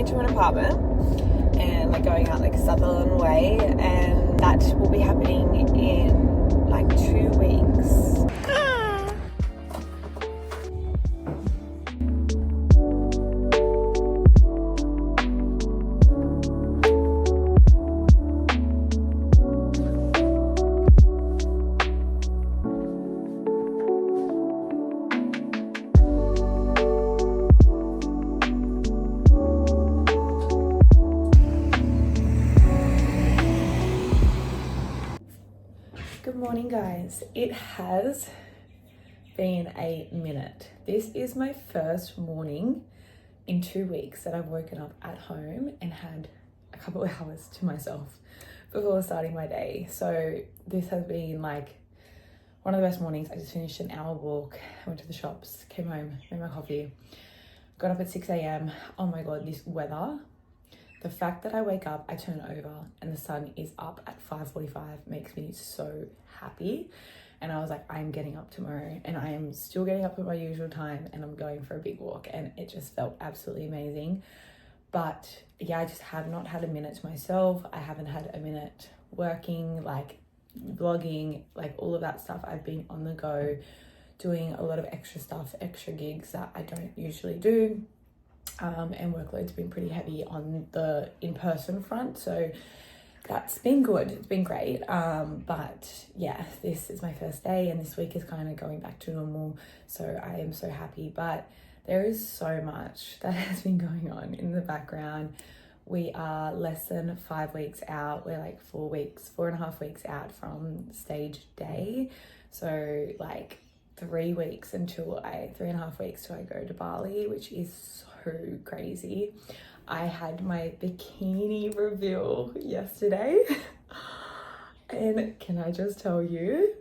into an apartment and like going out like Sutherland Way, and that will be happening in like 2 weeks. Good morning, guys. It has been a minute. This is my first morning in 2 weeks that I've woken up at home and had a couple of hours to myself before starting my day. So this has been like one of the best mornings. I just finished an hour walk, went to the shops, came home, made my coffee, got up at 6 a.m. Oh my God, this weather. The fact that I wake up, I turn over and the sun is up at 5:45 makes me so happy. And I was like, I'm getting up tomorrow, and I am still getting up at my usual time, and I'm going for a big walk, and it just felt absolutely amazing. But yeah, I just have not had a minute to myself. I haven't had a minute working, like vlogging, like all of that stuff. I've been on the go doing a lot of extra stuff, extra gigs that I don't usually do. And workload's been pretty heavy on the in-person front, so that's been good. It's been great. But yeah, this is my first day, and this week is kind of going back to normal, so I am so happy. But there is so much that has been going on in the background. We are less than 5 weeks out. We're like 4.5 weeks out from stage day, so like 3 weeks 3.5 weeks till I go to Bali, which is so crazy. I had my bikini reveal yesterday and can I just tell you,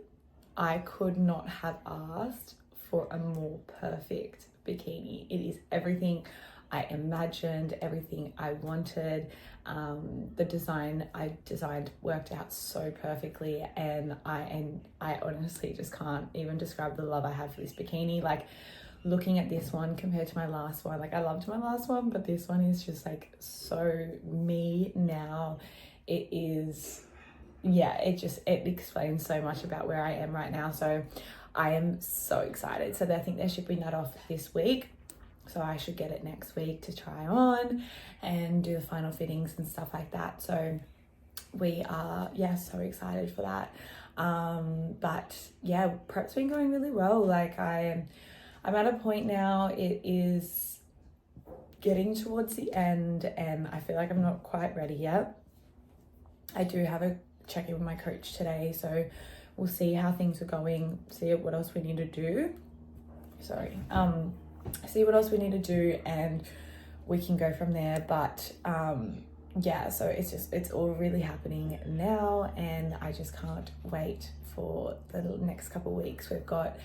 I could not have asked for a more perfect bikini. It is everything I imagined, everything I wanted. The design I designed worked out so perfectly, and I honestly just can't even describe the love I have for this bikini. Like, looking at this one compared to my last one, like I loved my last one, but this one is just like so me now. It is, yeah, it explains so much about where I am right now. So I am so excited. So I think they're shipping that off this week, so I should get it next week to try on and do the final fittings and stuff like that. So we are, yeah, so excited for that. But yeah, prep's been going really well. Like I'm at a point now, it is getting towards the end, and I feel like I'm not quite ready yet. I do have a check-in with my coach today, so we'll see how things are going, see what else we need to do. See what else we need to do, and we can go from there. But yeah, so it's all really happening now, and I just can't wait for the next couple of weeks. We've got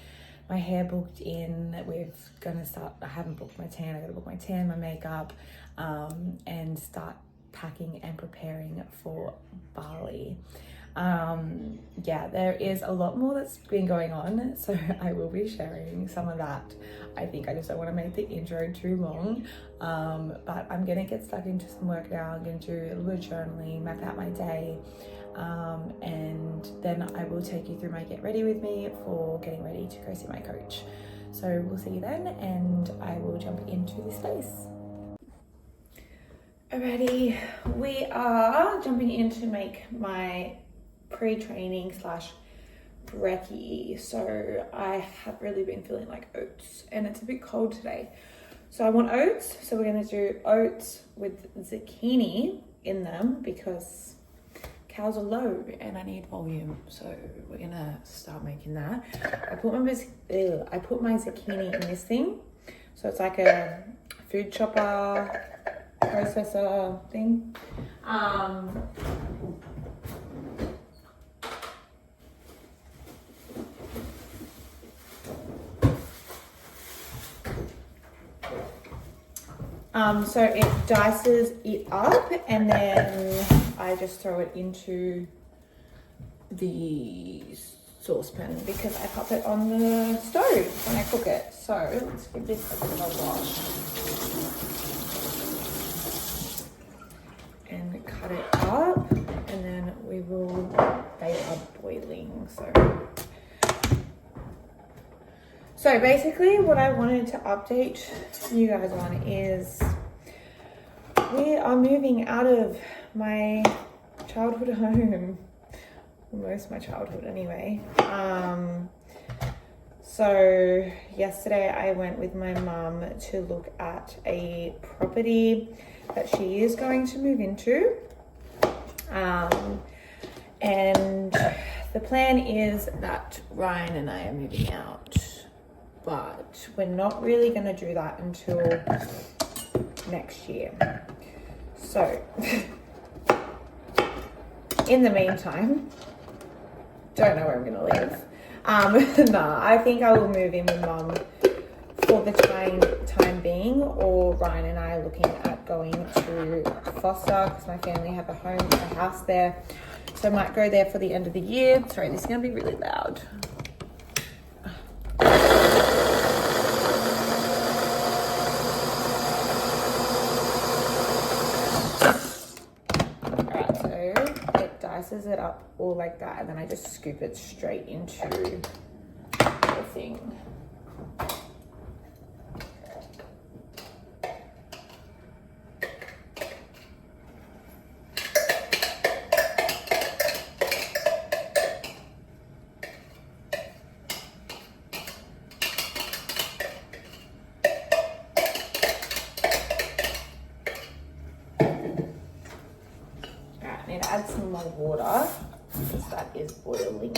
my hair booked in. I haven't booked my tan. I gotta book my tan, my makeup, and start packing and preparing for Bali. Yeah, there is a lot more that's been going on, so I will be sharing some of that. I think I just don't want to make the intro too long, but I'm gonna get stuck into some work now. I'm gonna do a little bit of journaling, map out my day, and then I will take you through my get ready with me for getting ready to go see my coach. So we'll see you then, and I will jump into this space. Alrighty, we are jumping in to make my pre-training / brekkie. So I have really been feeling like oats, and it's a bit cold today, so I want oats. So we're going to do oats with zucchini in them because cows are low and I need volume, so we're gonna start making that. I put my zucchini in this thing, so it's like a food chopper processor thing. So it dices it up, and then I just throw it into the saucepan because I pop it on the stove when I cook it. So let's give this a bit of a wash. So basically what I wanted to update you guys on is we are moving out of my childhood home. Most of my childhood anyway. So yesterday I went with my mum to look at a property that she is going to move into. And the plan is that Ryan and I are moving out, but we're not really going to do that until next year. So in the meantime, don't know where I'm going to live. I think I will move in with mum for the time being, or Ryan and I are looking at going to Foster because my family have a house there. So I might go there for the end of the year. Sorry, this is going to be really loud. Alright, so it dices it up all like that, and then I just scoop it straight into the thing. I need to add some more water because that is boiling.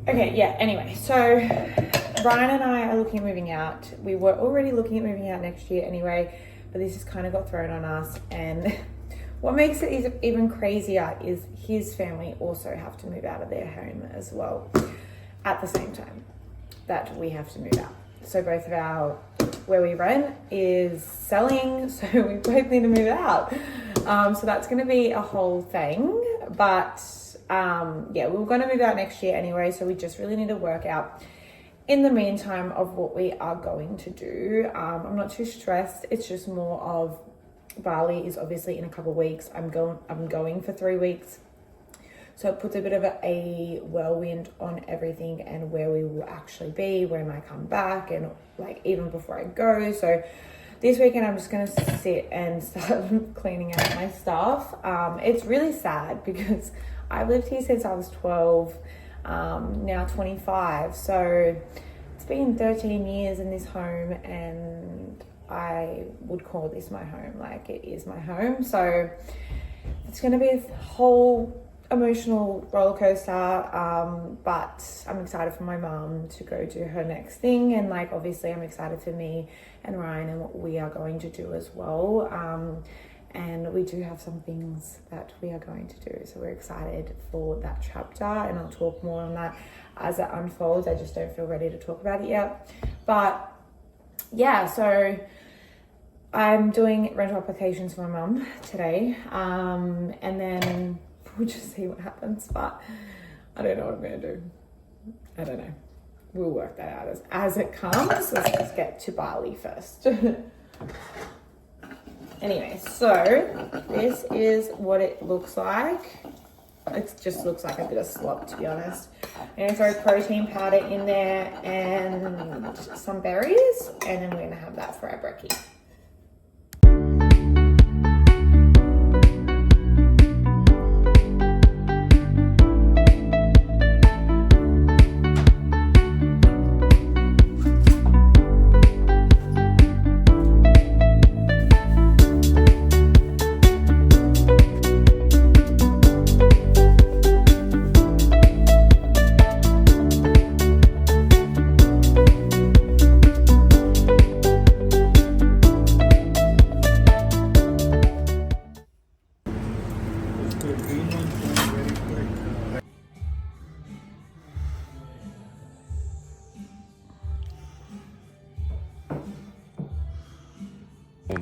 Okay, yeah, anyway, so Ryan and I are looking at moving out. We were already looking at moving out next year anyway, but this has kind of got thrown on us. And what makes it even crazier is his family also have to move out of their home as well at the same time that we have to move out. So both of where we rent is selling, so we both need to move out. So that's going to be a whole thing, but yeah, we were going to move out next year anyway, so we just really need to work out in the meantime of what we are going to do. I'm not too stressed. It's just more of Bali is obviously in a couple of weeks. I'm going for 3 weeks. So it puts a bit of a whirlwind on everything and where we will actually be, when I come back, and like even before I go. So this weekend I'm just going to sit and start cleaning out my stuff. It's really sad because I've lived here since I was 12, now 25. So it's been 13 years in this home, and I would call this my home. Like, it is my home. So it's going to be a whole emotional roller coaster, but I'm excited for my mum to go do her next thing, and like obviously I'm excited for me and Ryan and what we are going to do as well. And we do have some things that we are going to do, so we're excited for that chapter, and I'll talk more on that as it unfolds. I just don't feel ready to talk about it yet. But yeah, so I'm doing rental applications for my mum today, and then we'll just see what happens. But I don't know what I'm going to do. I don't know. We'll work that out as it comes. Let's just get to Bali first. Anyway, so this is what it looks like. It just looks like a bit of slop, to be honest. I'm going to throw protein powder in there and some berries, and then we're going to have that for our brekkie.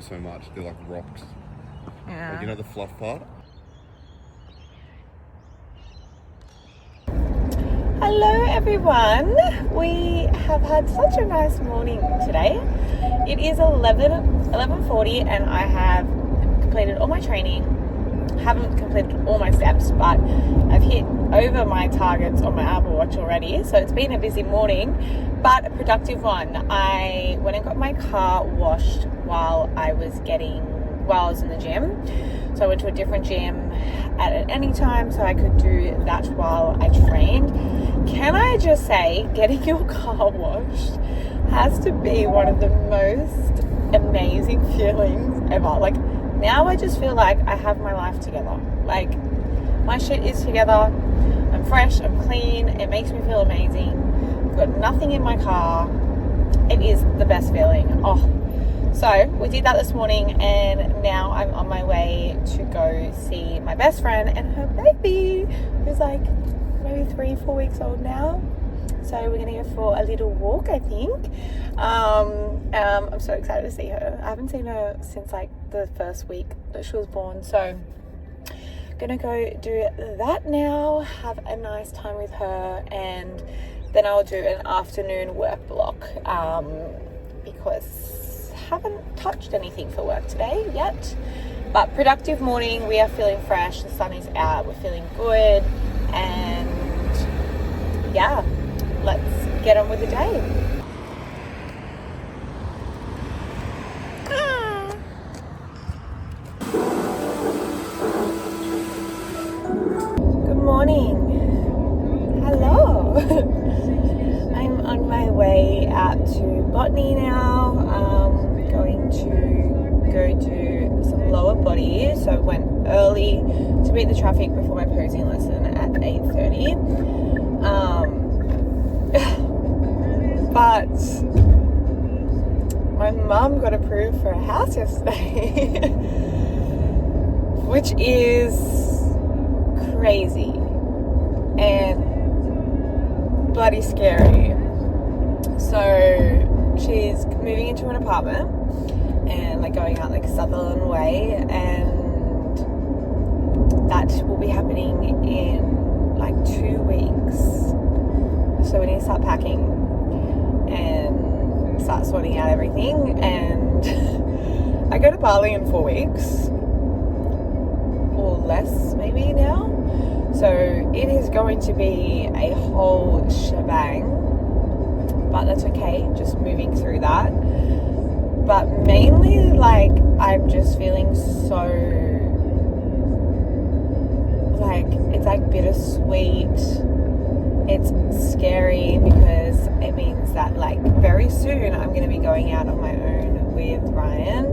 So much, they're like rocks. Yeah. Like, you know the fluff part? Hello everyone. We have had such a nice morning today. It is 11:40 and I have completed all my training. Haven't completed all my steps, but I've hit over my targets on my Apple Watch already. So it's been a busy morning, but a productive one. I went and got my car washed while I was in the gym. So I went to a different gym at any time so I could do that while I trained. Can I just say, getting your car washed has to be one of the most amazing feelings ever. Like, now I just feel like I have my life together. Like, my shit is together. I'm fresh, I'm clean. It makes me feel amazing. I've got nothing in my car. It is the best feeling. Oh. So we did that this morning and now I'm on my way to go see my best friend and her baby, who's like maybe 3-4 weeks old now. So we're gonna go for a little walk, I think. I'm so excited to see her. I haven't seen her since like the first week that she was born. So gonna go do that now, have a nice time with her, and then I'll do an afternoon work block because haven't touched anything for work today yet. But productive morning. We are feeling fresh. The sun is out. We're feeling good. And yeah, let's get on with the day. Good morning. Hello. I'm on my way out to Botany now. Going to go do some lower body. So I went early to beat the traffic before my posing lesson at 8:30. But my mum got approved for a house yesterday, which is crazy and bloody scary. So she's moving into an apartment and like going out like Sutherland Way, and that will be happening in like 2 weeks. So we need to start packing and start sorting out everything. And I go to Bali in 4 weeks or less maybe now. So it is going to be a whole shebang, but that's okay, just moving through that. But mainly, like, I'm just feeling so, like, it's like bittersweet. It's scary because it means that, like, very soon I'm going to be going out on my own with Ryan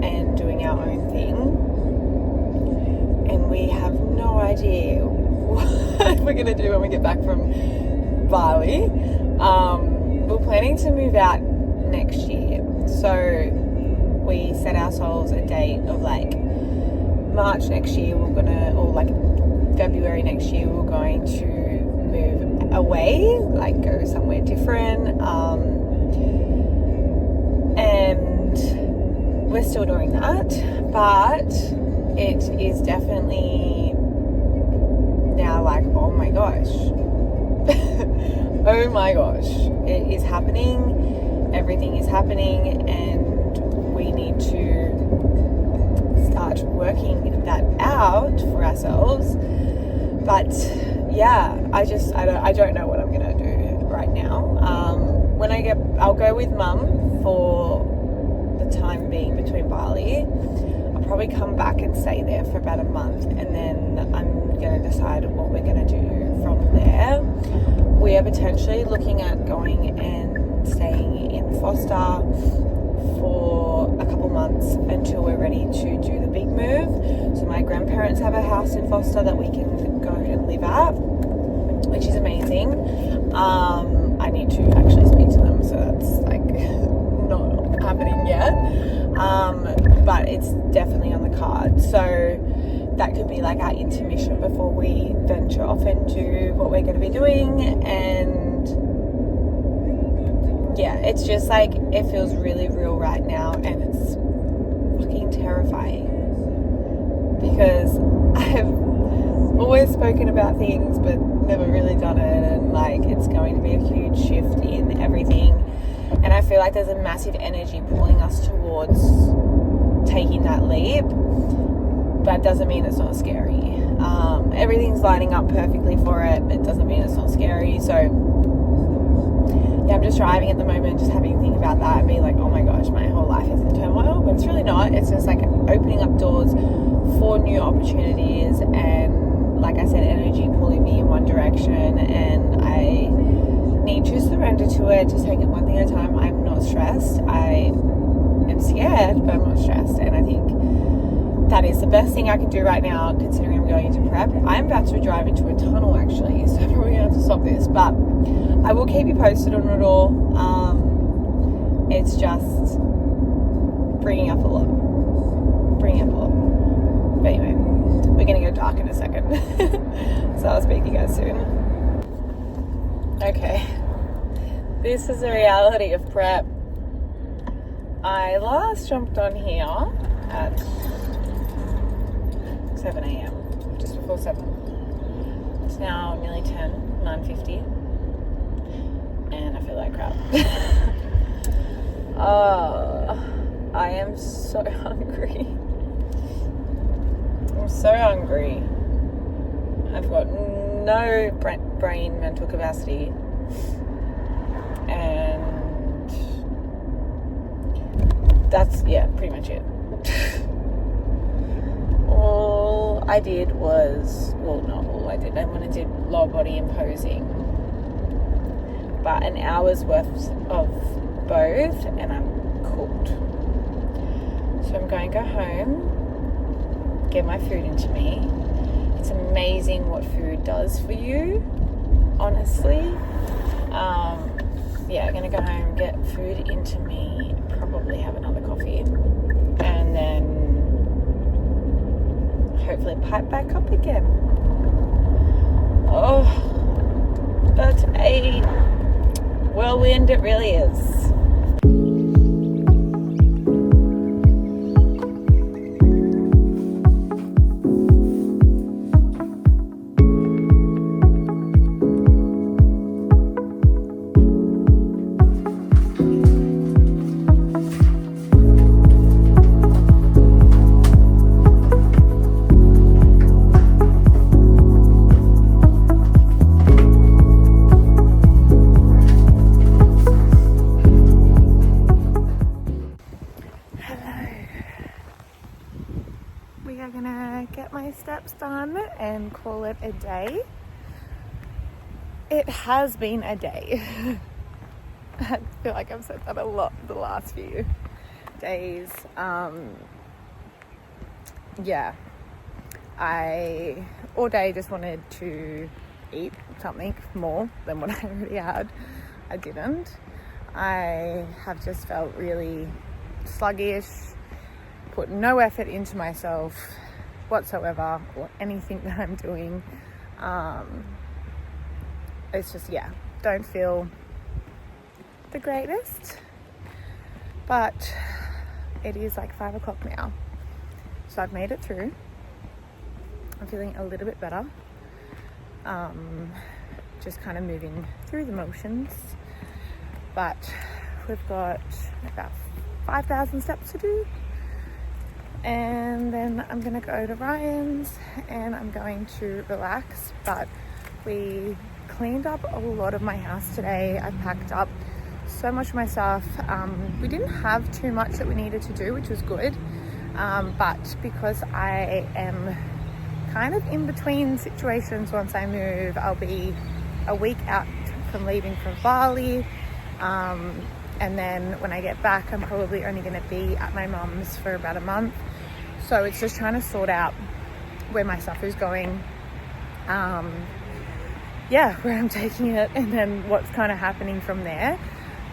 and doing our own thing. And we have no idea what we're going to do when we get back from Bali. We're planning to move out next year, so we set ourselves a date of like March next year or like February next year we're going to move away, like go somewhere different, and we're still doing that, but it is definitely now like, oh my gosh. Oh my gosh, it is happening, everything is happening, and we need to start working that out for ourselves. But yeah, I don't know what I'm gonna do right now. When I'll go with Mum for the time being between Bali. I'll probably come back and stay there for about a month, and then I'm gonna decide what we're gonna do from there. We are potentially looking at going and staying in Foster for a couple months until we're ready to do the big move. So my grandparents have a house in Foster that we can go and live at, which is amazing. I need to actually speak to them, so that's like not happening yet. But it's definitely on the card. So that could be like our intermission before we venture off into what we're going to be doing. And yeah, it's just like, it feels really real right now, and it's fucking terrifying because I've always spoken about things but never really done it, and like it's going to be a huge shift in everything, and I feel like there's a massive energy pulling us towards taking that leap, but it doesn't mean it's not scary. Everything's lining up perfectly for it, but it doesn't mean it's not scary. So yeah, I'm just driving at the moment, just having to think about that and being like, oh my gosh, my whole life is in turmoil, but it's really not. It's just like opening up doors for new opportunities, and like I said, energy pulling me in one direction, and I need to surrender to it, just take it one thing at a time. I'm not stressed. I am scared, but I'm not stressed, and I think that is the best thing I can do right now, considering I'm going into prep. I'm about to drive into a tunnel actually, so I'm probably going to have to stop this, but I will keep you posted on it all. It's just bringing up a lot. But anyway, we're going to go dark in a second. So I'll speak to you guys soon. Okay, this is the reality of prep. I last jumped on here at 7 a.m, just before 7. It's now nearly 10, 9:50, and I feel like crap. I am so hungry. I'm so hungry. I've got no brain mental capacity, and that's, yeah, pretty much it. All I did was, well, not all I did. I went and did lower body and posing, but an hour's worth of both, and I'm cooked. So I'm going to go home, get my food into me. It's amazing what food does for you, honestly. Yeah, I'm going to go home, get food into me, probably have another coffee, and then hopefully pipe back up again. Oh, but a whirlwind it really is. Steps done and call it a day. It has been a day. I feel like I've said that a lot the last few days. Yeah, I all day just wanted to eat something more than what I already had. I didn't. I have just felt really sluggish, put no effort into myself whatsoever or anything that I'm doing. It's just, yeah, don't feel the greatest, but it is like 5 o'clock now, so I've made it through. I'm feeling a little bit better, just kind of moving through the motions, but we've got about 5,000 steps to do. And then I'm gonna go to Ryan's and I'm going to relax. But we cleaned up a lot of my house today. I packed up so much of my stuff. We didn't have too much that we needed to do, which was good. But because I am kind of in between situations, once I move, I'll be a week out from leaving for Bali. And then when I get back, I'm probably only going to be at my mum's for about a month. So it's just trying to sort out where my stuff is going, where I'm taking it, and then what's kind of happening from there.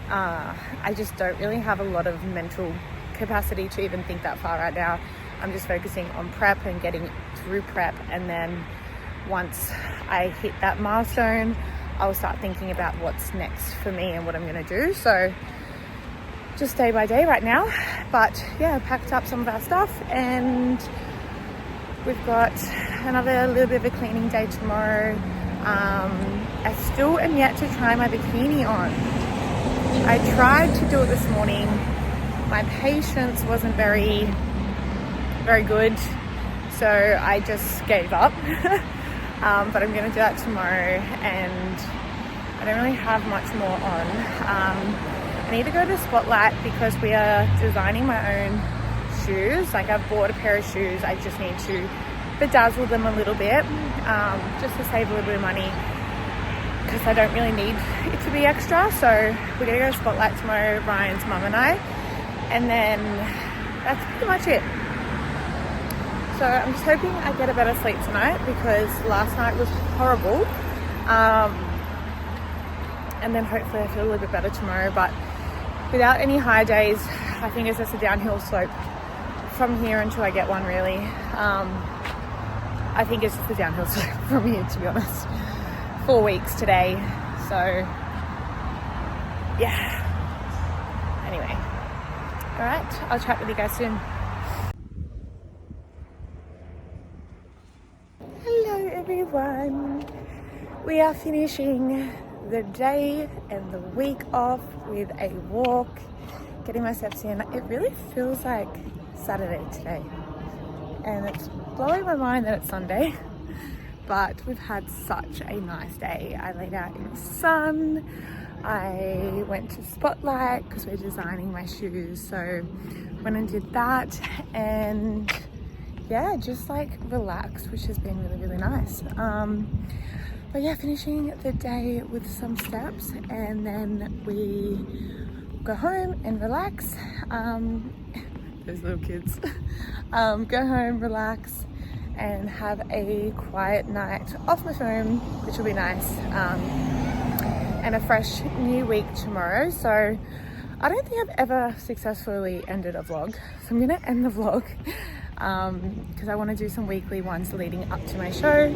I just don't really have a lot of mental capacity to even think that far right now. I'm just focusing on prep and getting through prep, and then once I hit that milestone, I'll start thinking about what's next for me and what I'm going to do. So just day by day right now. But yeah, I packed up some of our stuff and we've got another little bit of a cleaning day tomorrow. I still am yet to try my bikini on. I tried to do it this morning. My patience wasn't very good, so I just gave up. But I'm going to do that tomorrow, and I don't really have much more on. I need to go to Spotlight because we are designing my own shoes. Like, I've bought a pair of shoes. I just need to bedazzle them a little bit, just to save a little bit of money, because I don't really need it to be extra. So we're going to go to Spotlight tomorrow, Ryan's mum and I, and then that's pretty much it. So I'm just hoping I get a better sleep tonight, because last night was horrible. And then hopefully I feel a little bit better tomorrow, but without any high days, I think it's just a downhill slope from here until I get one, really. I think it's just a downhill slope from here, to be honest. 4 weeks today, so yeah. Anyway, all right, I'll chat with you guys soon. Hello everyone. We are finishing the day and the week off with a walk, getting my steps in. It really feels like Saturday today, and it's blowing my mind that it's Sunday, but we've had such a nice day. I laid out in the sun. I went to Spotlight because we're designing my shoes, so went and did that, and yeah, just like relaxed, which has been really nice. But yeah, finishing the day with some steps, and then we go home and relax. Those little kids. Go home, relax, and have a quiet night off my phone, which will be nice. And a fresh new week tomorrow. So I don't think I've ever successfully ended a vlog, so I'm gonna end the vlog because I want to do some weekly ones leading up to my show.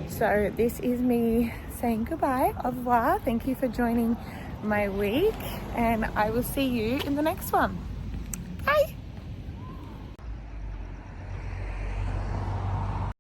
So this is me saying goodbye, au revoir. Thank you for joining my week, and I will see you in the next one. Bye.